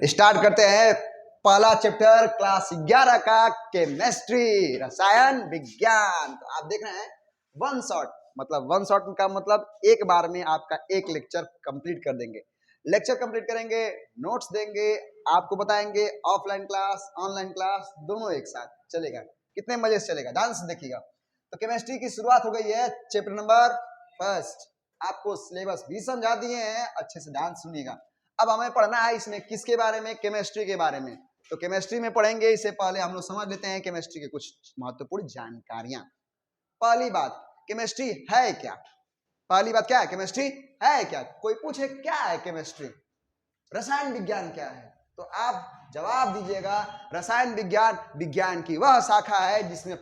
Start करते हैं पहला चैप्टर क्लास 11 का केमिस्ट्री, रसायन विज्ञान। तो आप देख रहे हैं वन शॉट, मतलब वन शॉट का मतलब एक बार में आपका एक लेक्चर कंप्लीट कर देंगे। लेक्चर कंप्लीट करेंगे, नोट्स देंगे, आपको बताएंगे ऑफलाइन क्लास ऑनलाइन क्लास दोनों एक साथ चलेगा। कितने मजे से चलेगा, ध्यान से देखिएगा। तो केमिस्ट्री की शुरुआत हो गई है, चैप्टर नंबर फर्स्ट। आपको सिलेबस भी समझा दिए हैं, अच्छे से ध्यान सुनिएगा। अब हमें पढ़ना है इसमें किसके बारे में, केमिस्ट्री के बारे में। तो केमिस्ट्री में पढ़ेंगे, इससे पहले हम लोग समझ लेते हैं केमिस्ट्री के कुछ महत्वपूर्ण जानकारियां। पहली बात, केमिस्ट्री है क्या? पहली बात क्या है, केमिस्ट्री है क्या? कोई पूछे क्या है केमिस्ट्री, रसायन विज्ञान क्या है, तो आप जवाब दीजिएगा रसायन विज्ञान विज्ञान की वह शाखा है जिसमें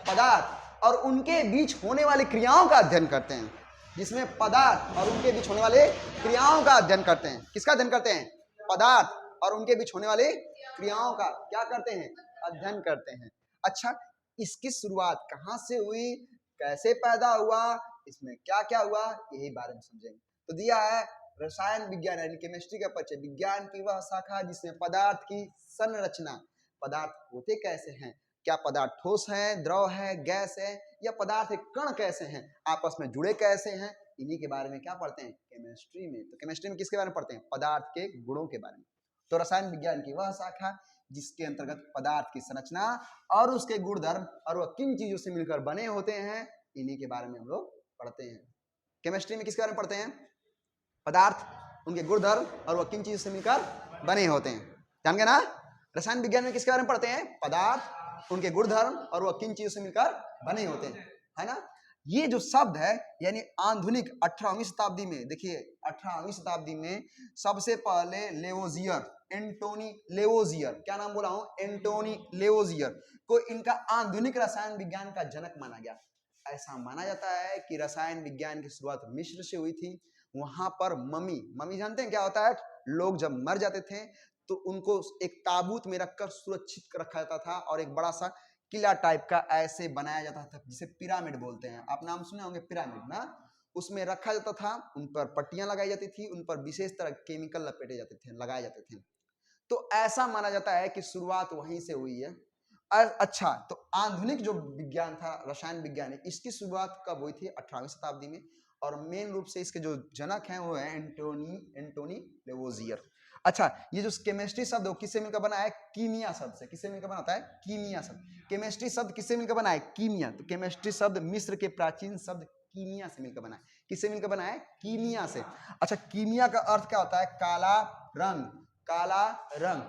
पदार्थ और उनके बीच होने वाली क्रियाओं का अध्ययन करते हैं। जिसमें पदार्थ और उनके बीच होने वाले क्रियाओं का अध्ययन करते हैं। किसका अध्ययन करते हैं? पदार्थ और उनके बीच होने वाले क्रियाओं का क्या करते हैं? अध्ययन करते हैं। अच्छा, इसकी शुरुआत कहाँ से हुई, कैसे पैदा हुआ, इसमें क्या क्या हुआ, यही बारे में समझेंगे। तो दिया है रसायन विज्ञान यानी केमिस्ट्री का परिचय, विज्ञान की वह शाखा जिसमें पदार्थ की संरचना, पदार्थ होते कैसे हैं, क्या पदार्थ ठोस है, द्रव है, गैस है, या पदार्थ के कण कैसे हैं, आपस में जुड़े कैसे हैं, इन्हीं के बारे में क्या पढ़ते हैं केमिस्ट्री में। तो केमिस्ट्री में किसके बारे में पढ़ते हैं? पदार्थ के गुणों के बारे में। तो रसायन विज्ञान की वह शाखा जिसके अंतर्गत पदार्थ की संरचना और उसके गुणधर्म और वह किन चीजों से मिलकर बने होते हैं, इन्हीं के बारे में हम लोग पढ़ते हैं। केमिस्ट्री में किसके बारे में पढ़ते हैं? पदार्थ, उनके गुणधर्म और वह किन चीजों से मिलकर बने होते हैं, जान गए ना। रसायन विज्ञान में किसके बारे में पढ़ते हैं? पदार्थ, उनके गुणधर्म और वह किन चीजों से मिलकर बने होते हैं, है ना। ये जो शब्द है यानी आधुनिक 18वीं शताब्दी में, देखिए 18वीं शताब्दी में सबसे पहले लेवोजियर, एंटोनी लेवोजियर, क्या नाम बोला हूं, एंटोनी लेवोजियर को इनका आधुनिक रसायन विज्ञान का जनक माना गया। ऐसा माना जाता है कि रसायन विज्ञान की शुरुआत मिस्र से हुई थी। वहां पर मम्मी जानते हैं क्या होता है? लोग जब मर जाते थे तो उनको एक ताबूत में रखकर सुरक्षित रखा जाता था और एक बड़ा सा किला टाइप का ऐसे बनाया जाता था जिसे पिरामिड बोलते हैं। आप नाम सुने होंगे पिरामिड ना, उसमें रखा जाता था, उन पर पट्टियां लगाई जाती थी, उन पर विशेष तरह केमिकल लपेटे जाते थे, लगाए जाते थे। तो ऐसा माना जाता है कि शुरुआत वहीं से हुई है। अच्छा, तो आधुनिक जो विज्ञान था रसायन विज्ञान, इसकी शुरुआत कब हुई थी? 18वीं शताब्दी में। और मेन रूप से इसके जो जनक हैं वो है एंटोनी लेवोजियर। अच्छा, ये जो केमिस्ट्री शब्द है किससे मिलकर बना है? कीमिया शब्द से। किससे मिलकर बनाता है? कीमिया शब्द। केमिस्ट्री शब्द किससे मिलकर बना है? कीमिया। तो केमिस्ट्री शब्द मिस्र के प्राचीन शब्द कीमिया से मिलकर बना है। किससे मिलकर बना है? कीमिया से। अच्छा, कीमिया का अर्थ क्या होता है? काला रंग, काला रंग।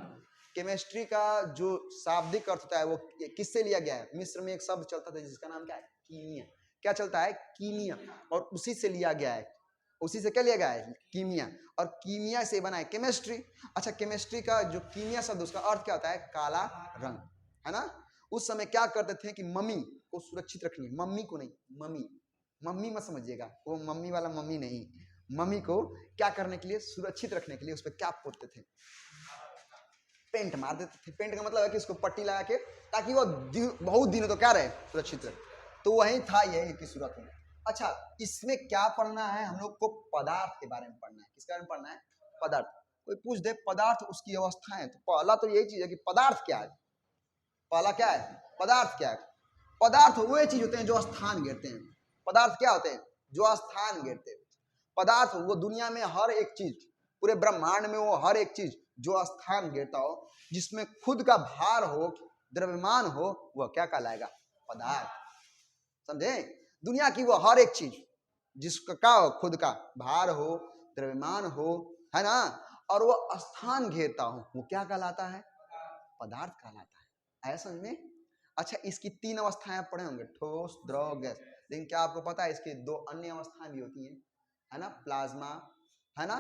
केमिस्ट्री का जो शाब्दिक अर्थ होता है वो किससे लिया गया है? मिस्र में एक शब्द चलता था जिसका नाम क्या है? कीमिया। क्या चलता है? कीमिया। और उसी से लिया गया है, उसी से क्या लिया गया है? कीमिया। और कीमिया से बना है केमिस्ट्री। अच्छा, केमिस्ट्री का जो कीमिया शब्द उसका अर्थ क्या होता है? काला रंग, है ना। उस समय क्या करते थे कि मम्मी को सुरक्षित रखनी, मम्मी को नहीं, मम्मी मत समझिएगा, वो मम्मी वाला मम्मी नहीं, मम्मी को क्या करने के लिए? सुरक्षित रखने के लिए उस पर क्या पोतते थे? पेंट मार देते थे। पेंट का मतलब है कि उसको पट्टी लगा के ताकि वो बहुत दिनों तो क्या रहे? सुरक्षित रहे। तो वही था यही की सूरत में। अच्छा, इसमें क्या पढ़ना है? हम लोग को पदार्थ के बारे में पढ़ना है। किसके बारे में पढ़ना है? पदार्थ। कोई पूछ दे पदार्थ उसकी अवस्थाएं, तो पहला तो यही चीज है कि पदार्थ क्या है। पहला क्या है? पदार्थ क्या है? पदार्थ वो चीज होते हैं जो स्थान घेरते हैं। पदार्थ क्या होते हैं? जो स्थान घेरते हैं। पदार्थ वो दुनिया में हर एक चीज, पूरे ब्रह्मांड में वो हर एक चीज जो स्थान घेरता हो, जिसमें खुद का भार हो, द्रव्यमान हो, वह क्या कहलाएगा? पदार्थ। समझे? दुनिया की वो हर एक चीज जिसका क्या हो? खुद का भार हो, द्रव्यमान हो, है ना, और वो स्थान घेरता हो, वो क्या कहलाता है? पदार्थ कहलाता है। ऐसा समझ में? अच्छा, इसकी 3 अवस्थाएं आप पढ़े होंगे, ठोस, द्रव, गैस। लेकिन क्या आपको पता है इसकी 2 अन्य अवस्थाएं भी होती हैं, है ना, प्लाज्मा, है ना,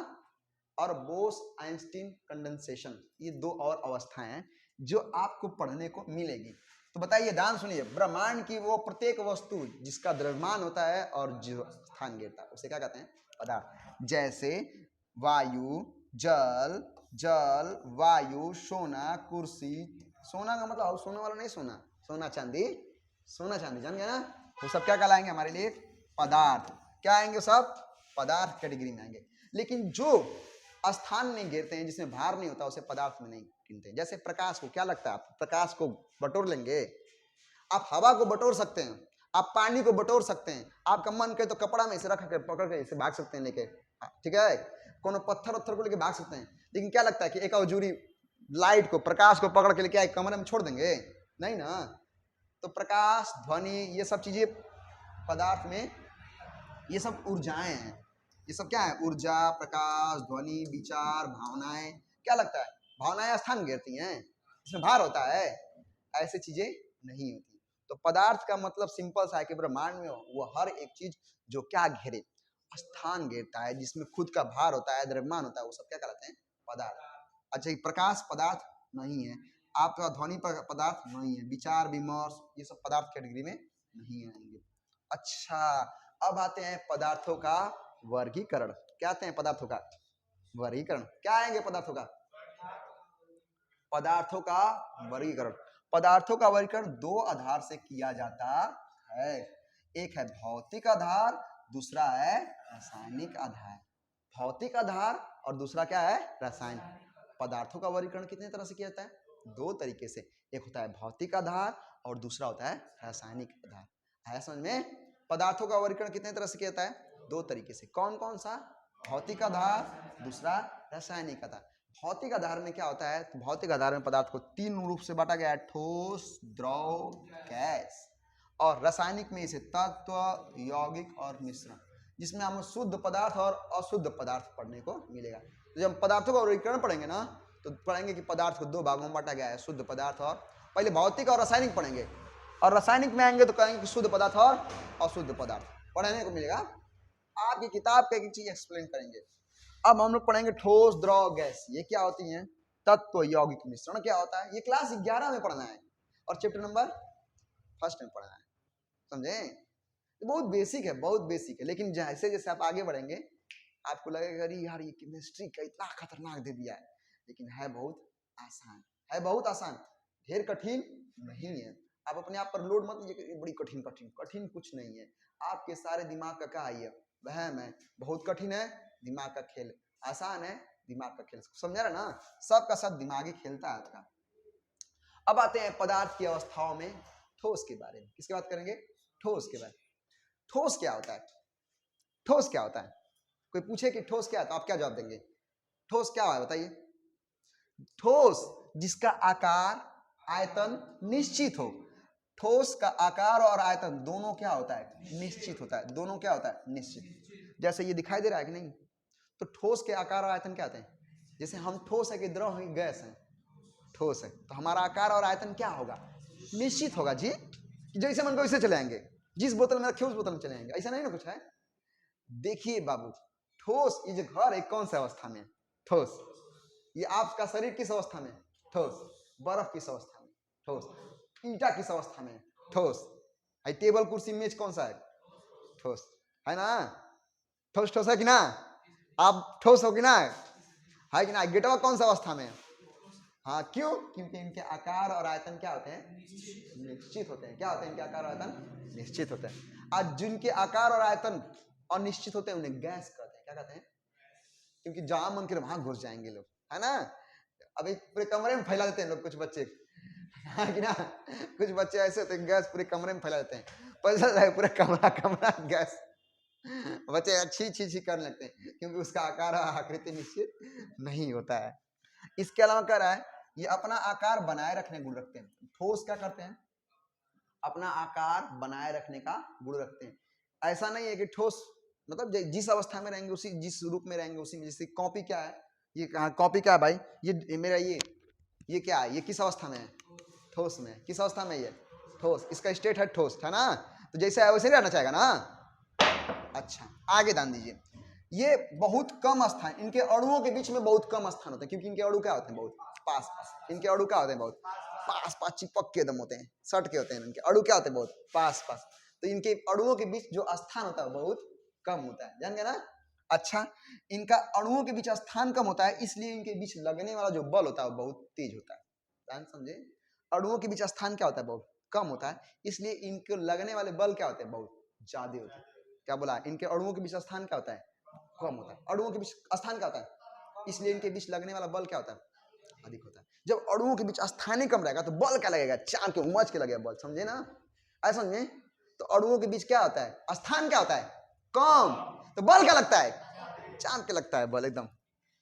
और बोस आइंस्टीन कंडेंसेशन। ये 2 और अवस्थाएं हैं जो आपको पढ़ने को मिलेगी। तो बताइए, ध्यान सुनिए, ब्रह्मांड की वो प्रत्येक वस्तु जिसका द्रव्यमान होता है और जो स्थान घेरता है उसे क्या कहते हैं? पदार्थ। जैसे वायु, जल, वायु, सोना, कुर्सी। सोना का मतलब सोना वाला नहीं, सोना चांदी, जान गया ना। वो सब क्या कहलाएंगे हमारे लिए? पदार्थ। क्या आएंगे? सब पदार्थ कैटेगरी में आएंगे। लेकिन जो स्थान में गिरते हैं, जिसमें भार नहीं होता उसे पदार्थ में नहीं गिनते। जैसे प्रकाश को, क्या लगता है आप प्रकाश को बटोर लेंगे? आप हवा को बटोर सकते हैं, आप पानी को बटोर सकते हैं, आपका मन करे तो कपड़ा में इसे रख के पकड़ के इसे भाग सकते हैं लेके, ठीक है, कोनो पत्थर उत्थर को लेके भाग सकते हैं। लेकिन क्या लगता है कि एक अजूरी लाइट को, प्रकाश को पकड़ के लेके आए कमरे में छोड़ देंगे? नहीं ना। तो प्रकाश, ध्वनि, ये सब चीजें पदार्थ में, ये सब ऊर्जाएं हैं। ये सब क्या है? ऊर्जा, प्रकाश, ध्वनि, विचार, भावनाएं। क्या लगता है भावनाएं स्थान घेरती हैं, इसमें भार होता है? ऐसी चीजें नहीं होती। तो पदार्थ का मतलब सिंपल सा है कि ब्रह्मांड में वो हर एक चीज जो क्या घेरे, स्थान घेरता है, जिसमें खुद का भार होता है, द्रव्यमान होता है, वो सब क्या कहलाते हैं? पदार्थ। अच्छा, प्रकाश पदार्थ नहीं है, आपका ध्वनि पदार्थ नहीं है, विचार विमर्श ये सब पदार्थ कैटेगरी में नहीं आएंगे। अच्छा, अब आते हैं पदार्थों का वर्गीकरण। क्या आते हैं पदार्थों का वर्गीकरण? क्या आएंगे पदार्थों का? पदार्थों का वर्गीकरण। पदार्थों का वर्गीकरण दो आधार से किया जाता है। एक है भौतिक आधार, दूसरा है रासायनिक आधार। भौतिक आधार और दूसरा क्या है? रासायनिक। पदार्थों का वर्गीकरण कितने तरह से किया जाता है? दो तरीके से। एक होता है भौतिक आधार और दूसरा होता है रासायनिक आधार। आया समझ में? पदार्थों का वर्गीकरण कितने तरह से किया जाता है? दो तरीके से। कौन कौन सा? भौतिक आधार, दूसरा रासायनिक आधार। भौतिक आधार में क्या होता है? तो भौतिक आधार में पदार्थ को तीन रूप से बांटा गया है, ठोस, द्रव, गैस। और रासायनिक में इसे तत्व, यौगिक और मिश्रण, जिसमें हमें शुद्ध पदार्थ और अशुद्ध पदार्थ पढ़ने को मिलेगा। तो जब पदार्थों का वर्गीकरण पढ़ेंगे ना, तो पढ़ेंगे कि पदार्थ को दो भागों में बांटा गया है, शुद्ध पदार्थ और, पहले भौतिक और रासायनिक पढ़ेंगे, और रासायनिक में आएंगे तो कहेंगे कि शुद्ध पदार्थ और अशुद्ध पदार्थ पढ़ने को मिलेगा। आपकी किताब का एक चीज एक्सप्लेन करेंगे। अब हम लोग पढ़ेंगे ठोस, द्रव, गैस, ये क्या होती हैं? तत्व, यौगिक, मिश्रण क्या होता है? ये क्लास 11 में पढ़ना है और चैप्टर नंबर 1 में पढ़ना है, समझे? बहुत बेसिक है, बहुत बेसिक है। लेकिन जैसे जैसे आप आगे बढ़ेंगे आपको लगेगा अरे यार ये केमिस्ट्री का इतना खतरनाक दे दिया है, लेकिन है बहुत आसान, है बहुत आसान, ढेर कठिन नहीं है। आप अपने आप पर लोड मत लीजिए, बड़ी कठिन कठिन कठिन कुछ नहीं है। आपके सारे दिमाग का क्या है? वहम है। बहुत कठिन है दिमाग का खेल, आसान है दिमाग का खेल। समझा रहे ना? सबका सब दिमागी खेलता है आपका। अब आते हैं पदार्थ की अवस्थाओं में ठोस के बारे में। किसकी बात करेंगे? ठोस के बारे में। ठोस क्या होता है? ठोस क्या होता है? कोई पूछे कि ठोस क्या है तो आप क्या जवाब देंगे? ठोस क्या है बताइए? ठोस जिसका आकार, आयतन निश्चित हो। ठोस का आकार और आयतन दोनों क्या होता है? निश्चित होता है। दोनों क्या होता है? निश्चित। जैसे ये दिखाई दे रहा है कि नहीं? तो ठोस के आकार और आयतन क्या होते हैं? जैसे हम ठोस है कि द्रव है, गैस है, ठोस है, तो हमारा आकार और आयतन क्या होगा? निश्चित होगा जी। जैसे मन को वैसे चले आएंगे, जिस बोतल में रखे उस बोतल में चले आएंगे, ऐसा नहीं ना कुछ है। देखिए बाबू, ठोस ये जो घर है कौन सा अवस्था में? ठोस। ये आपका शरीर किस अवस्था में? ठोस। बर्फ किस अवस्था में? ठोस। ईटा किस अवस्था में? ठोस। टेबल कुर्सी मेज कौन सा है? ठोस है ना? ठोस ठोस है कि ना? आप ठोस हो कि ना? है कि ना? गेटवा कौन सा अवस्था में? हाँ, क्यों? क्योंकि इनके आकार और आयतन क्या होते हैं? निश्चित होते हैं। क्या होते हैं इनके आकार और आयतन? निश्चित होते हैं। आज जिनके आकार और आयतन अनिश्चित होते हैं उन्हें गैस कहते हैं। क्या कहते हैं? क्योंकि जहां मन करे वहां घुस जाएंगे लोग, है ना? अभी पूरे कमरे में फैला देते हैं लोग, कुछ बच्चे है कि ना? कुछ बच्चे ऐसे होते हैं गैस पूरे कमरे में फैला देते हैं, पता पूरा कमरा कमरा गैस। बच्चे अच्छी छी करने लगते हैं क्योंकि उसका आकार आकृति निश्चित नहीं होता है। इसके अलावा कह रहा है ये अपना आकार बनाए रखने गुण रखते हैं। ठोस क्या करते हैं? अपना आकार बनाए रखने का गुण रखते हैं। ऐसा नहीं है कि ठोस मतलब जिस अवस्था में रहेंगे उसी, जिस रूप में रहेंगे उसी में। जैसे कॉपी क्या है? ये कॉपी क्या है भाई? ये मेरा ये क्या है? ये किस अवस्था में है? ठोस में। किस अवस्था में? ये ठोस। इसका स्टेट है ठोस, है ना? तो जैसे है वैसे रहना चाहेगा ना? अच्छा, आगे ध्यान दीजिए। ये बहुत कम स्थान, इनके अणुओं के बीच में बहुत कम स्थान होते हैं, क्योंकि इनके अणु क्या होते हैं? बहुत पास पास। इनके अणु क्या होते हैं? बहुत पास पास, चिपक के एकदम होते हैं, सट के होते हैं। इनके अणु क्या होते हैं? बहुत पास पास। तो इनके अणुओं के बीच जो स्थान होता है बहुत कम होता है, जान गए ना? अच्छा, इनका अणुओं के बीच स्थान कम होता है, इसलिए इनके बीच लगने वाला जो बल होता है वो बहुत तेज होता है। ध्यान समझे? अणुओं के बीच स्थान क्या होता है? बहुत कम होता है, इसलिए इनको लगने वाले बल क्या होते हैं? बहुत ज्यादा होते हैं। क्या बोला? इनके अणुओं के बीच स्थान क्या होता है? कम होता है। अणुओं के बीच स्थान क्या होता है? इसलिए इनके बीच लगने वाला बल क्या होता है? अधिक होता है। जब अणुओं के बीच स्थानीय कम रहेगा तो बल क्या लगेगा? चांद के उमज के लगेगा बल, समझे ना? ऐसा समझे? तो अणुओं के बीच क्या होता है? स्थान क्या होता है? कम, तो बल क्या लगता है? चांद के लगता है बल एकदम।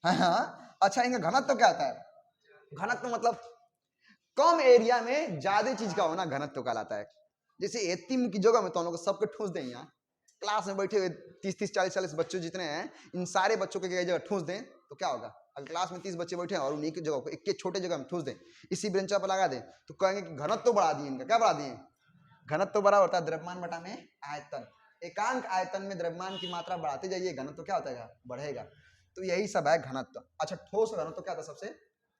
हाँ। अच्छा, इनका घनत्व तो क्या होता है? घनत्व तो मतलब कम एरिया में ज्यादा चीज का होना घनत्व कहलाता है। जैसे एतिम की जगह में तो हम लोग सबके ठूस दें, यहाँ क्लास में बैठे हुए 30-30, 40-40 बच्चे जितने हैं, इन सारे बच्चों के जगह ठूस दें तो क्या होगा? अगर क्लास में 30 बच्चे बैठे हैं और उन्हीं की जगह को एक छोटे जगह में ठूस दें, इसी बेंचा पर लगा दें, तो कहेंगे कि घनत्व तो बढ़ा दिए इनका। क्या बढ़ा दिए? घनत्व तो बड़ा होता है द्रव्यमान बटा में आयतन। एकांक आयतन में द्रव्यमान की मात्रा बढ़ाते जाइए, घनत्व तो क्या होता है? बढ़ेगा। तो यही सब है घनत्व। अच्छा, ठोस घनत्व तो क्या था? सबसे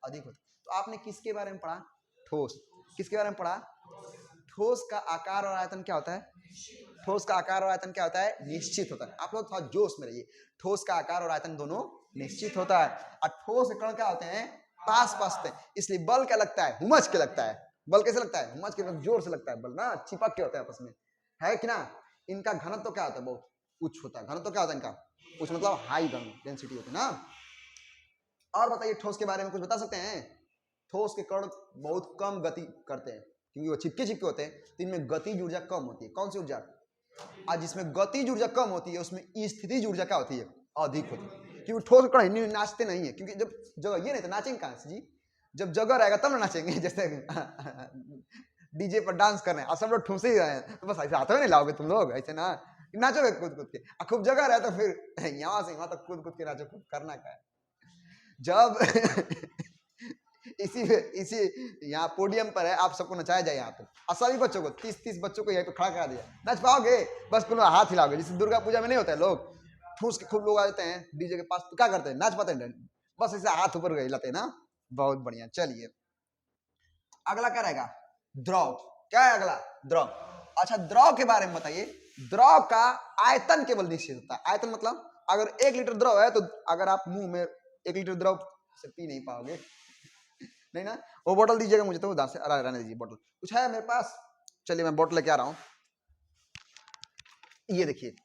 अधिक होता। तो आपने किसके बारे में पढ़ा? ठोस। किसके बारे में पढ़ा? ठोस का आकार और आयतन क्या होता है? ठोस का आकार और आयतन क्या होता है? निश्चित होता है। आप लोग थोड़ा जोश में रहिए। ठोस का आकार और आयतन दोनों निश्चित होता है। और ठोस के कण क्या होते हैं? पास पास होते हैं। इसलिए बल क्या लगता है? हुमच के लगता है। बल कैसे लगता है? हुमच के जोर से लगता है बल ना, चिपक के होता है आपस में, है कि ना? इनका घनत्व तो क्या होता है? बहुत उच्च होता है। घनत्व तो क्या होता है इनका? उच्च मतलब हाई डेंसिटी होती है ना। और बताइए, ठोस के बारे में कुछ बता सकते हैं? ठोस के कण बहुत कम गति करते हैं क्योंकि वो चिपके चिपके होते हैं, तो इनमें गतिज ऊर्जा कम होती है। कौन सी ऊर्जा? आज जिसमें गतिज ऊर्जा कम होती है उसमें स्थितिज ऊर्जा क्या होती है? अधिक होती है। क्योंकि ठोस कण नाचते नहीं है, क्योंकि जब जगह ये नहीं तो नाचेंगे कहां से जी? जब जगह रहेगा तब ना नाचेंगे। जैसे डीजे पर डांस कर रहे हैं और सब लोग ठूस ही रहे हैं, तो बस ऐसे हाथों में नहीं लाओगे तुम लोग, ऐसे ना नाचोगे कूद कूद के। खूब जगह रहे तो फिर यहाँ से वहां तक कूद कूद के नाचो, खूब करना क्या है। जब इसी यहाँ पोडियम पर है, आप सबको नचाया जाए यहाँ पे, और सभी बच्चों को 30-30 बच्चों को यहाँ पे खड़ा करा दिया, नच पाओगे? बस तुम हाथ हिलाओगे। जैसे दुर्गा पूजा में नहीं होता है, लोग ठूस के खूब लोग आ जाते हैं डीजे के पास, तो क्या करते हैं? नाच पाते हैं? बस ऐसे हाथ ऊपर गए हिलाते हैं ना। बहुत बढ़िया। चलिए अगला क्या रहेगा? द्रव। क्या है अगला? द्रव। अच्छा, द्रव के बारे में बताइए। द्रव का आयतन केवल निश्चित होता है। आयतन मतलब अगर 1 लीटर द्रव है तो अगर आप मुंह में 1 लीटर द्रव से पी नहीं पाओगे, नहीं ना। वो बोतल दीजिएगा मुझे, तो उधर से रहने दीजिए। बोतल कुछ है मेरे पास? चलिए मैं बोतल लेके आ रहा हूँ। ये देखिए,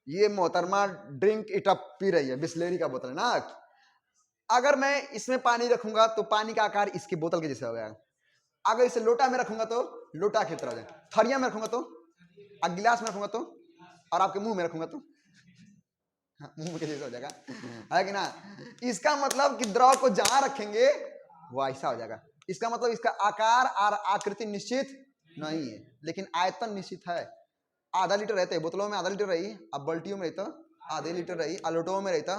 ये मोहतरमा ड्रिंक इट अप पी रही है, बिस्लेरी का बोतल है ना। अगर मैं इसमें पानी रखूंगा तो पानी का आकार इसकी बोतल के जैसे हो गया। अगर इसे लोटा में रखूंगा तो लोटा की तरह हो जाए। थरिया में रखूंगा तो, गिलास में रखूंगा तो, और आपके मुंह में रखूंगा तो मुंह के जैसे हो जाएगा, है कि ना? इसका मतलब कि द्रव को जहां रखेंगे वो ऐसा हो जाएगा। इसका मतलब इसका आकार और आकृति निश्चित नहीं है, लेकिन आयतन निश्चित है। आधा लीटर रहते हैं बोतलों में, आधा लीटर रही। अब बाल्टियों में रहता आधे लीटर रही, लोटों में रहता,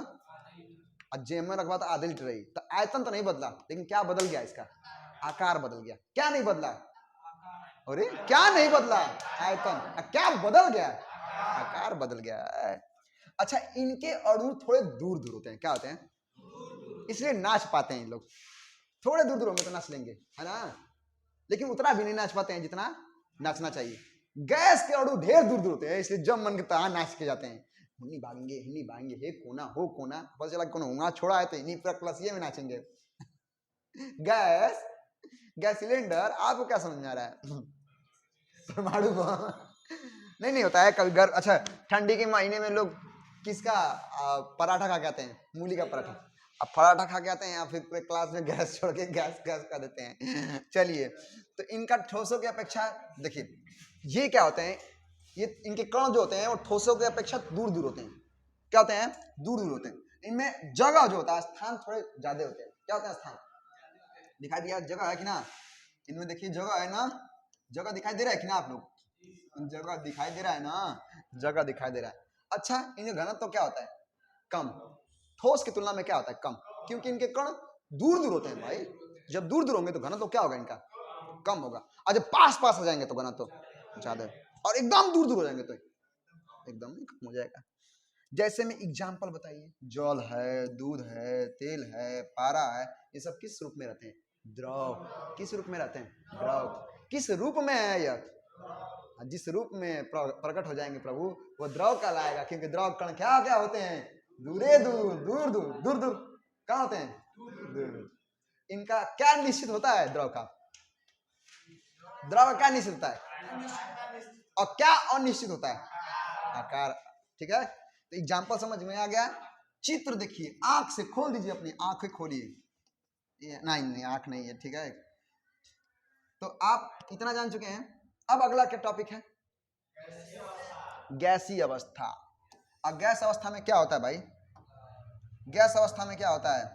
और जेब में रखवा तो आधे लीटर रही। तो आयतन तो नहीं बदला, लेकिन क्या बदल गया? इसका आकार बदल गया। क्या नहीं बदला? अरे क्या नहीं बदला? आयतन। क्या बदल गया? आकार बदल गया। अच्छा, इनके अणु थोड़े दूर दूर होते हैं। क्या होते हैं? इसलिए नाच पाते हैं इन लोग। थोड़े दूर दूर होंगे तो नाच लेंगे, है ना, लेकिन उतना भी नहीं नाच पाते हैं जितना नाचना चाहिए। गैस के अणु ढेर दूर दूर होते हैं, इसलिए जब मन करता है नाच के जाते हैं। हिन्नी भागेंगे, हे कोना हो कोना, पता चला कोनो वहां छोड़ा है तो इन्हीं पर क्लसिये में नाचेंगे। गैस सिलेंडर आपको क्या समझ में आ रहा है? परमाणु बम नहीं होता है कभी घर। अच्छा, ठंडी के महीने में लोग किसका पराठा खा के आते हैं? मूली का पराठा। अब पराठा खा के आते हैं या फिर पूरे क्लास में गैस छोड़ के गैस कर देते हैं। चलिए, तो इनका ठोसों की अपेक्षा देखिए, ये क्या होते हैं? ये इनके कण जो होते हैं वो ठोसों की अपेक्षा दूर दूर होते हैं। क्या होते हैं? दूर दूर होते हैं। इनमें जगह जो होता है, स्थान थोड़े ज्यादा होते हैं। क्या होते हैं? स्थान दिखाई दिया, जगह है कि ना? इनमें देखिए जगह है ना, जगह दिखाई दे रहा है कि ना आप लोग? जगह दिखाई दे रहा है ना, जगह दिखाई दे रहा है। अच्छा, इनका घनत्व तो क्या होता है? कम। ठोस की तुलना में क्या होता है? कम, क्योंकि इनके कण दूर दूर होते हैं भाई। जब दूर दूर होंगे तो घनत्व क्या होगा? इनका कम होगा। और जब पास पास हो जाएंगे तो घनत्व ज्यादा, और एकदम दूर दूर हो जाएंगे तो एकदम कम हो जाएगा। जैसे में एग्जाम्पल बताइए। जल है, दूध है, तेल है, पारा है, ये सब किस रूप में रहते हैं? द्रव। किस रूप में रहते हैं? द्रव। किस रूप में है यह? जिस रूप में प्रकट हो जाएंगे प्रभु, वो द्रव कहलाएगा। क्योंकि द्रव कण क्या क्या होते हैं? दूरे दूर, दूर दूर, दूर दूर कहाँ होते हैं? दूर दूर। इनका क्या निश्चित होता है? द्रव का, द्रव क्या निश्चित होता है और क्या अनिश्चित होता है? आकार। ठीक है, तो एग्जाम्पल समझ में आ गया। चित्र देखिए, आंख से खोल दीजिए, अपनी आंखें खोलिए। नहीं आंख नहीं है, ठीक है। तो आप इतना जान चुके हैं। अब अगला क्या टॉपिक है? गैसीय अवस्था। अब गैस अवस्था में क्या होता है भाई? गैस अवस्था में क्या होता है?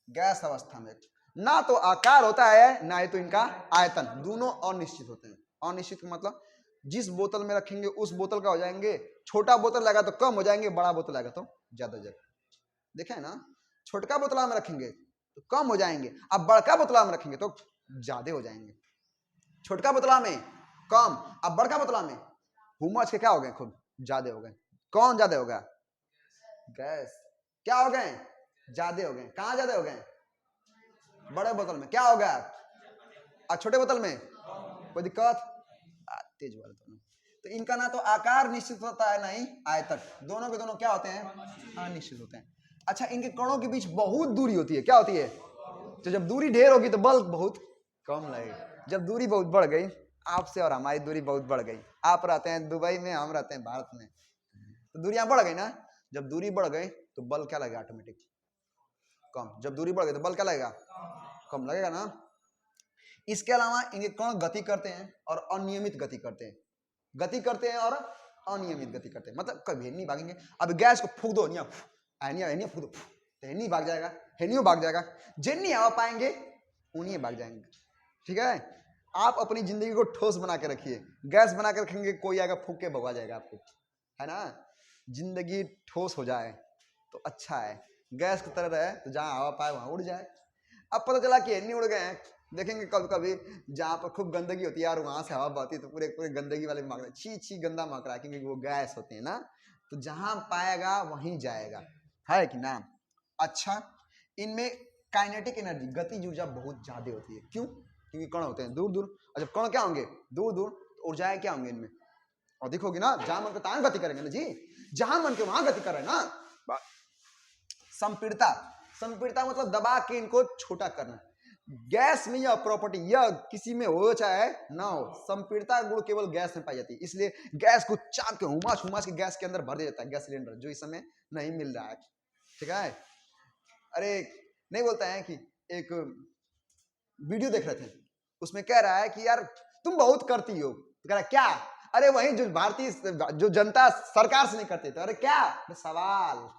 गैस अवस्था में ना तो आकार होता है ना ही तो इनका आयतन, दोनों अनिश्चित होते हैं। अनिश्चित का मतलब जिस बोतल में रखेंगे उस बोतल का हो जाएंगे, छोटा बोतल लगा तो कम हो जाएंगे, बड़ा बोतल लगा तो ज्यादा हो जाएगा। देखे ना, छोटका बोतला में रखेंगे तो कम हो जाएंगे, अब बड़का बोतला में रखेंगे तो ज्यादा हो जाएंगे। छोटका बोतला में कम, अब बड़का बोतला में हुमच के क्या हो गए? खूब ज्यादा हो गए। कौन ज्यादा हो गया? गैस। क्या हो गए? ज्यादा हो गए। कहाँ ज्यादा हो गए? बड़े बोतल में। क्या हो गया? और छोटे बोतल में कोई दिक्कत? तेज वाले दोनों। तो इनका ना तो आकार निश्चित होता है ना ही आयतन, दोनों के दोनों क्या होते हैं? अनिश्चित होते हैं। अच्छा, इनके कणों के बीच बहुत दूरी होती है। क्या होती है? तो जब दूरी ढेर होगी तो बल बहुत कम लगेगा। जब दूरी बहुत बढ़ गई, आपसे और हमारी दूरी बहुत बढ़ गई, आप रहते हैं दुबई में, हम रहते हैं भारत में, तो दूरियां बढ़ गई ना। जब दूरी बढ़ गई तो बल क्या लगेगा? ऑटोमेटिक कम। जब दूरी बढ़ गई तो बल क्या लगेगा? कम लगेगा ना। इसके अलावा इनके कण गति करते हैं और अनियमित गति करते हैं। गति करते हैं और अनियमित गति करते हैं, मतलब कभी नहीं भागेंगे। अब गैस को फूक दो, नहीं फूक दो, तो नहीं भाग जाएगा, हेनियो भाग जाएगा। जिन्नी हवा पाएंगे उन्हीं भाग जाएंगे। ठीक है। आप अपनी जिंदगी को ठोस बना के रखिए। गैस बना के रखेंगे, कोई आएगा फूक के भगवा जाएगा आपको, है ना। जिंदगी ठोस हो जाए तो अच्छा है। गैस की तरह रहे तो जहाँ हवा पाए वहां उड़ जाए। अब पता चला कि नहीं उड़ गए हैं, देखेंगे कभी कभी जहाँ पर खूब गंदगी होती है यार, वहां से हवा बहती है तो पूरे पूरे गंदगी वाले मांग रहे, छी छी गंदा मांग रहा है, क्योंकि वो गैस होते हैं ना। तो जहां पाएगा वहीं जाएगा, है कि ना। अच्छा, इनमें काइनेटिक एनर्जी, गतिज ऊर्जा बहुत ज्यादा होती है। क्यों? क्योंकि कण होते हैं दूर दूर, और जब कण क्या होंगे? दूर दूर, तो ऊर्जाएं क्या होंगे इनमें? अधिक होगी ना। जहां मन को तहां गति करेंगे ना जी, जहां मन के वहां गति कर रहे हैं ना। संपीड़ता। संपीड़ता मतलब दबा के इनको छोटा करना। गैस में यह प्रॉपर्टी, यह किसी में हो चाहे ना हो, संपीड़ता गुण केवल गैस में पाई जाती है। इसलिए गैस को चाप के हुमाच हुमाच के गैस के अंदर भर दिया जाता है, गैस सिलेंडर, जो इस समय नहीं मिल रहा है। ठीक है। अरे नहीं बोलता है कि एक वीडियो देख रहे थे, उसमें कह रहा है कि यार तुम बहुत करती हो, तो कह रहा क्या? अरे वही जो भारतीय जो जनता सरकार से नहीं करते थे। अरे क्या सवाल?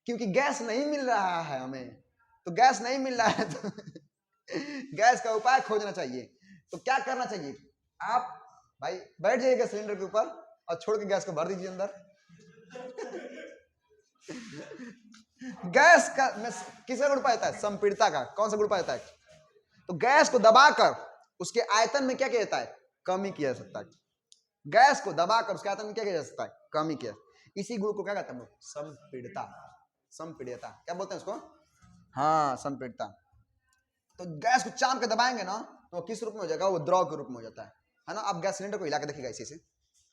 क्योंकि गैस नहीं मिल रहा है हमें, तो गैस नहीं मिल रहा है तो गैस का उपाय खोजना चाहिए। तो क्या करना चाहिए? आप भाई बैठ जाइएगा सिलेंडर के ऊपर और छोड़ के गैस को भर दीजिए अंदर। गैस का किसका गुण पाया जाता है? संपीड़ता का। कौन सा गुण पाया जाता है? तो गैस को दबाकर उसके आयतन में क्या किया जाता है? कमी किया जा सकता है। गैस को दबाकर उसके आयतन में क्या किया जा सकता है? कमी किया। इसी गुण को क्या कहते हैं? संपीड़ता। संपीड़िता क्या बोलते हैं उसको? हाँ, संपीड़ता। तो गैस को चाप के दबाएंगे ना तो वो किस रूप में हो जाएगा? वो द्रव के रूप में हो जाता है ना। आप गैस सिलेंडर को हिला के देखिएगा इसी से,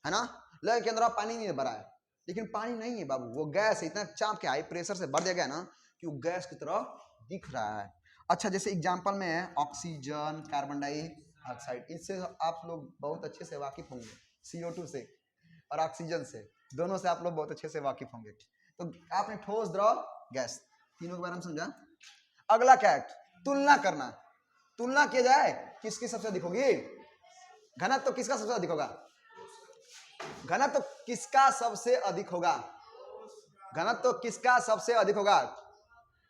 है ना। लगे के अंदर आप पानी नहीं भरा है, लेकिन पानी नहीं है बाबू, वो गैस इतना चाप के हाई प्रेशर से भर दिया गया ना कि वो गैस की तरह दिख रहा है। अच्छा, जैसे एग्जाम्पल में है ऑक्सीजन, कार्बन डाइऑक्साइड, इससे आप लोग बहुत अच्छे से वाकिफ होंगे। CO2 से और ऑक्सीजन से, दोनों से आप लोग बहुत अच्छे से वाकिफ होंगे। तो आपने ठोस, द्रव, गैस, तीनों के बारे में समझा। अगला क्या है? तुलना करना। तुलना किया जाए, किसकी सबसे अधिक होगी? घनत्व तो किसका सबसे अधिक होगा? घनत्व तो किसका सबसे अधिक होगा? घनत्व तो किसका सबसे अधिक होगा?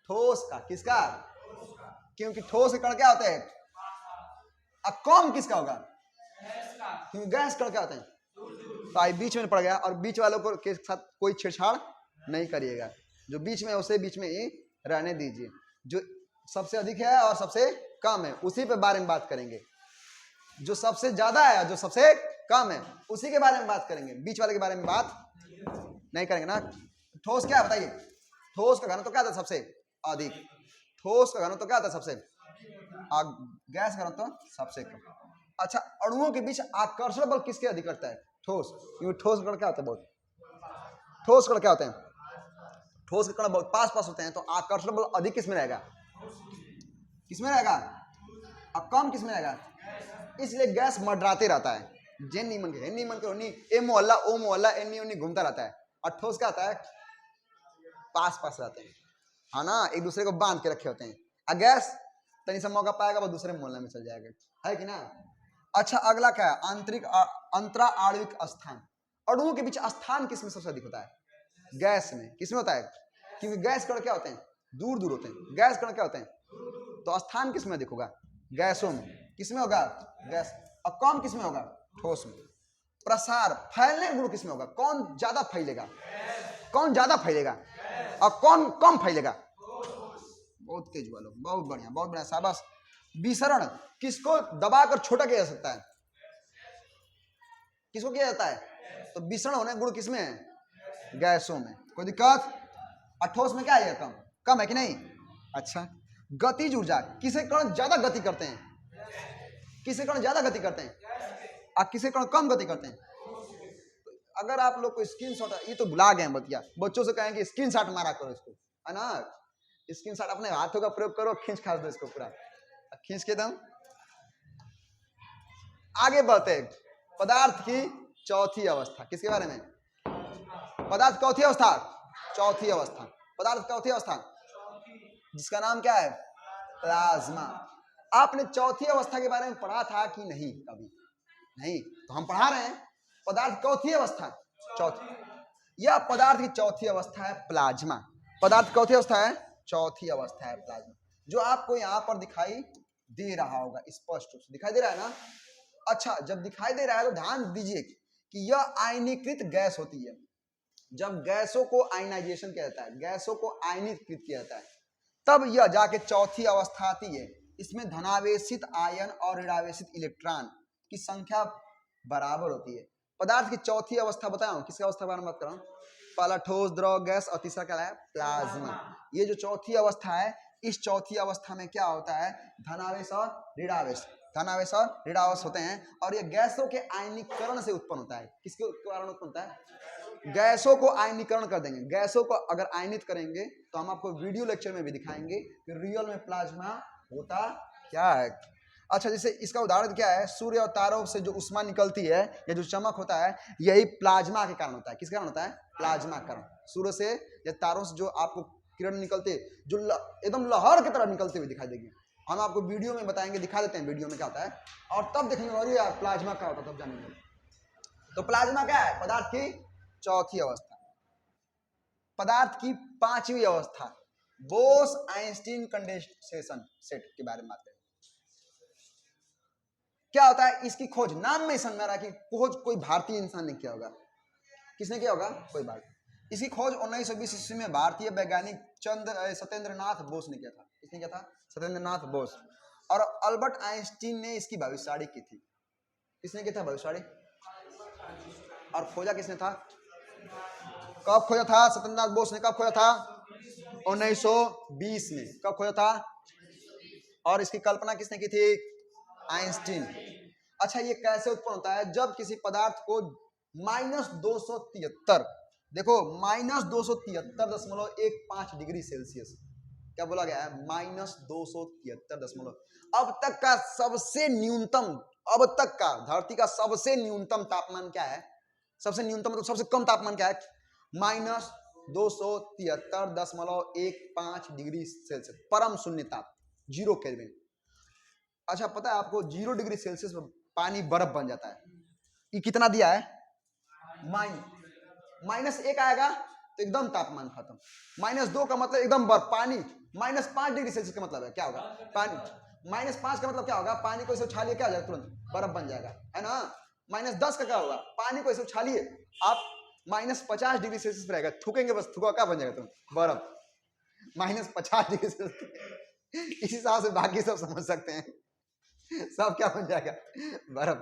ठोस का। किसका? क्योंकि ठोस के कण क्या होते हैं? अब कम किसका होगा? क्योंकि गैस कण क्या होते हैं? तो आई बीच में पड़ गया, और बीच वालों को के साथ कोई छेड़छाड़ नहीं करिएगा। जो बीच में उसे बीच में ही रहने दीजिए। जो सबसे अधिक है और सबसे कम है उसी पे बारे में बात करेंगे। जो सबसे ज्यादा है और जो सबसे कम है उसी के बारे में बात करेंगे, बीच वाले के बारे में बात नहीं करेंगे ना। ठोस क्या है बताइए? ठोस का घनत्व तो क्या था? सबसे अधिक। ठोस का घनत्व तो क्या था? सबसे। गैस का घनत्व तो सबसे कम। अच्छा, अणुओं के बीच आकर्षण बल किसके अधिक करता है? ठोस। क्योंकि ठोस कण क्या होता है? बहुत ठोस कण क्या होते हैं? ठोस के कण बहुत पास पास होते हैं, तो आकर्षण बल अधिक किसमें रहेगा? किसमें रहेगा? और कम किसमें रहेगा? इसलिए गैस मंडराते रहता है। जेन नी मन के, हेन नी मन के, ओनी ए मोहल्ला ओ मोहल्ला, एनी ओनी घूमता रहता है। और ठोस क्या होता है, पास पास रहते हैं, है ना, एक दूसरे को बांध के रखे होते हैं। और गैस तनी सा मौका पाएगा वो दूसरे मोहल्ले में चल जाएगा, है कि ना। अच्छा अगला क्या है, आंतरिक अंतरा आणविक स्थान। अणुओं के बीच स्थान किसमें सबसे अधिक होता है, गैस में। किसमें होता है, क्योंकि गैस कण क्या होते हैं, दूर दूर होते हैं, गैस कण क्या होते हैं, तो स्थान किसमें अधिक होगा, गैसों में। किसमें होगा, गैस। और कम किसमें होगा, ठोस में। प्रसार फैलने गुण किसमें होगा, कौन ज्यादा फैलेगा, कौन ज्यादा फैलेगा और कौन कम फैलेगा, बहुत तेज वालों, बहुत बढ़िया, बहुत बढ़िया, शाबाश। विसरण किसको दबाकर छोटा किया जा सकता है, किसको किया जाता है, तो विसरण होने गुण किसमें है, गैसों में। कोई दिक्कत, और ठोस में क्या है, कम, कम है कि नहीं। अच्छा गतिज ऊर्जा, किसे कण ज्यादा गति करते हैं, किसे कण ज्यादा गति करते हैं और किसे कण कम गति करते हैं। अगर आप लोग को स्क्रीनशॉट, ये तो भुला गए हैं बतिया, बच्चों से कहेंगे स्क्रीनशॉट मारा करो इसको, है ना, स्क्रीनशॉट अपने हाथों का प्रयोग करो, खींच खाच दो इसको पूरा, खींच के दम। आगे बढ़ते, पदार्थ की चौथी अवस्था, किसके बारे में, पदार्थ चौथी अवस्था, चौथी अवस्था, पदार्थ चौथी अवस्था, जिसका नाम क्या है, प्लाज्मा। आपने चौथी अवस्था के बारे में पढ़ा था कि नहीं, कभी नहीं, तो हम पढ़ा रहे हैं। पदार्थ चौथी अवस्था, चौथी, यह पदार्थ की चौथी अवस्था है प्लाज्मा। पदार्थ चौथी अवस्था है, चौथी अवस्था है प्लाज्मा, जो आपको यहाँ पर दिखाई दे रहा होगा, स्पष्ट रूप से दिखाई दे रहा है ना। अच्छा जब दिखाई दे रहा है तो ध्यान दीजिए कि यह आयनीकृत गैस होती है। जब गैसों को आयनाइजेशन किया जाता है, गैसों को आयनीकृत किया जाता है, तब यह जाके चौथी अवस्था आती है। इसमें धनावेशित आयन और ऋणावेशित इलेक्ट्रॉन की संख्या बराबर होती है। पदार्थ की चौथी अवस्था बताया, किसकी अवस्था बारे में बात कर रहा हूं, पहला ठोस, द्रव, गैस और तीसरा क्या है, प्लाज्मा। ये जो चौथी अवस्था है, इस चौथी अवस्था में क्या होता है, धनावेश और ऋणावेश, धनावेश और ऋणावेश होते हैं, और ये गैसों के आयनीकरण से उत्पन्न होता है। किसके कारण उत्पन्न होता है, गैसों को आयनीकरण कर देंगे। गैसों को अगर आयनित करेंगे तो हम आपको वीडियो लेक्चर में भी दिखाएंगे कि रियल में प्लाज्मा होता क्या है। अच्छा जैसे इसका उदाहरण क्या है, सूर्य और तारों से जो उष्मा निकलती है या जो चमक होता है, यही प्लाज्मा के कारण होता है। किसके कारण होता है, प्लाज्मा कारण। सूर्य से या तारों से जो आपको किरण निकलते, जो एकदम लहर की तरह निकलते हुए दिखाई देगी, हम आपको वीडियो में बताएंगे, दिखा देते हैं वीडियो में क्या होता है, और तब देखेंगे अरे यार प्लाज्मा क्या होता है, तब जानेंगे। तो प्लाज्मा क्या है, पदार्थ की चौथी अवस्था। पदार्थ की पांचवी अवस्था, बोस आइंस्टीन कंडेंसेशन सेट के बारे में बात करें। क्या होता है, इसकी खोज नाम में समझ रहा है कि खोज कोई भारतीय इंसान ने किया होगा। किसने किया होगा, कोई भारतीय। इसकी खोज 1920 ईस्वी में भारतीय वैज्ञानिक सत्येंद्र नाथ बोस ने किया था। किसने किया था, सत्येंद्र नाथ बोस। और अल्बर्ट आइंस्टीन ने इसकी भविष्यवाणी की थी। किसने किया था भविष्यवाणी, और खोजा किसने था, कब खोजा था, सत्येंद्र नाथ बोस ने कब खोजा था, 1920 में। कब खोजा था, और इसकी कल्पना किसने की थी, आइंस्टीन। अच्छा ये कैसे उत्पन्न होता है, जब किसी पदार्थ को -273, देखो -273.15 डिग्री सेल्सियस, क्या बोला गया है, -273. अब तक का सबसे न्यूनतम, अब तक का धरती का सबसे न्यूनतम तापमान क्या है, सबसे न्यूनतम मतलब सबसे कम तापमान क्या है, -273.15 डिग्री सेल्सियस, परम शून्य ताप, 0 केल्विन। अच्छा पता है आपको 0 डिग्री सेल्सियस में पानी बर्फ बन जाता है। ये कितना दिया है, -1 आएगा तो एकदम तापमान खत्म, -2 का मतलब एकदम बर्फ, पानी -5 डिग्री सेल्सियस का मतलब है क्या होगा, पानी -5 का मतलब क्या होगा, पानी को इसे उछालिए क्या हो जाएगा, तुरंत बर्फ बन जाएगा, है ना। -10 का क्या होगा, पानी को इसे उछालिए आप -50 डिग्री सेल्सियस पर रहेगा, थूकेंगे बस, थूका क्या बन जाएगा तुम, बर्फ, -50 डिग्री सेल्सियस। इस हिसाब से बाकी सब समझ सकते हैं, सब क्या बन जाएगा, बर्फ।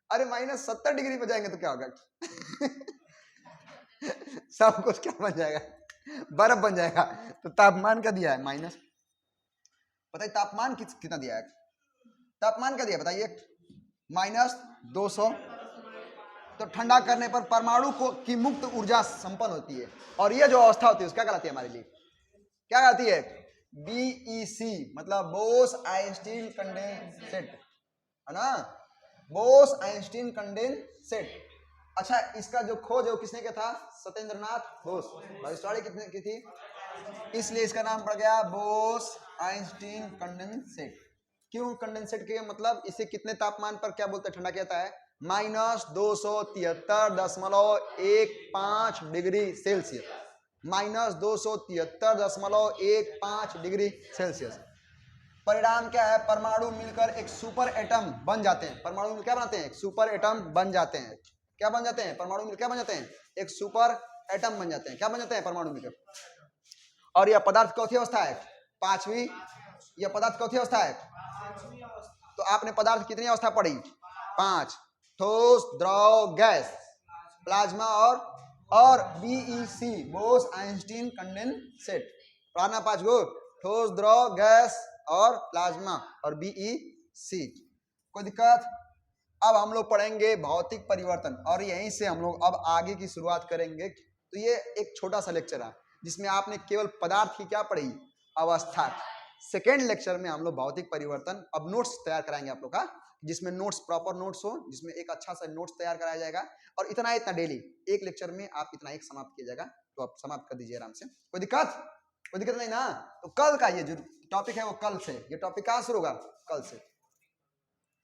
अरे -70 डिग्री पे जाएंगे तो क्या होगा, सब कुछ क्या बन जाएगा, बर्फ बन जाएगा। तो तापमान क्या दिया है, माइनस, बताइए तापमान कितना दिया है, तापमान क्या दिया बताइए, -200। तो ठंडा करने पर परमाणु को की मुक्त ऊर्जा संपन्न होती है, और यह जो अवस्था होती है उसका क्या कहलाती है हमारे लिए, क्या कहती है, BEC, मतलब बोस आइंस्टीन कंडेंसेट, है ना, बोस आइंस्टीन कंडेंसेट। अच्छा, इसका जो खोज है वो किसने किया था? सत्येंद्र नाथ बोस। भविष्यवाणी कितने की थी? इसलिए इसका नाम पड़ गया बोस आइंस्टीन कंडेंसेट। क्यों कंडेंसेट के? मतलब इसे कितने तापमान पर क्या बोलते हैं, ठंडा कहता है? -273.15 डिग्री सेल्सियस। -273.15 degree Celsius. परिणाम क्या है? परमाणु मिलकर एक सुपर एटम बन जाते हैं। परमाणु मिलकर क्या बनाते हैं? एक सुपर एटम बन जाते हैं। क्या बन जाते हैं? परमाणु मिलकर क्या बन जाते हैं? एक सुपर एटम बन जाते हैं। क्या बन जाते हैं? परमाणु मिलकर। और यह पदार्थ चौथी अवस्था है? पांचवी। यह पदार्थ चौथी अवस्था है। तो आपने पदार्थ कितनी अवस्था पढ़ी? 5। ठोस, द्रव, गैस, प्लाज्मा और बीईसी, बोस आइंस्टीन कंडेंसेट। पढ़ाना 5 गो, ठोस, द्रव, गैस और प्लाज्मा और बीईसी। कोई दिक्कत? अब हम लोग पढ़ेंगे भौतिक परिवर्तन और यहीं से हम लोग अब आगे की शुरुआत करेंगे। तो ये एक छोटा सा लेक्चर है जिसमें आपने केवल पदार्थ की क्या पढ़ी? अवस्था। सेकेंड लेक्चर में हम लोग भौतिक परिवर्तन, अब नोट्स तैयार कराएंगे आप लोग का, जिसमें नोट्स प्रॉपर नोट्स हो, जिसमें एक अच्छा सा नोट्स तैयार कराया जाएगा। और इतना डेली एक लेक्चर में आप इतना एक समाप्त किया जाएगा। तो आप समाप्त कर दीजिए आराम से। कोई दिक्कत? कोई दिक्कत नहीं ना? तो कल का ये जो टॉपिक है वो कल से, ये टॉपिक कहाँ शुरू होगा? कल से।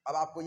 अब आपको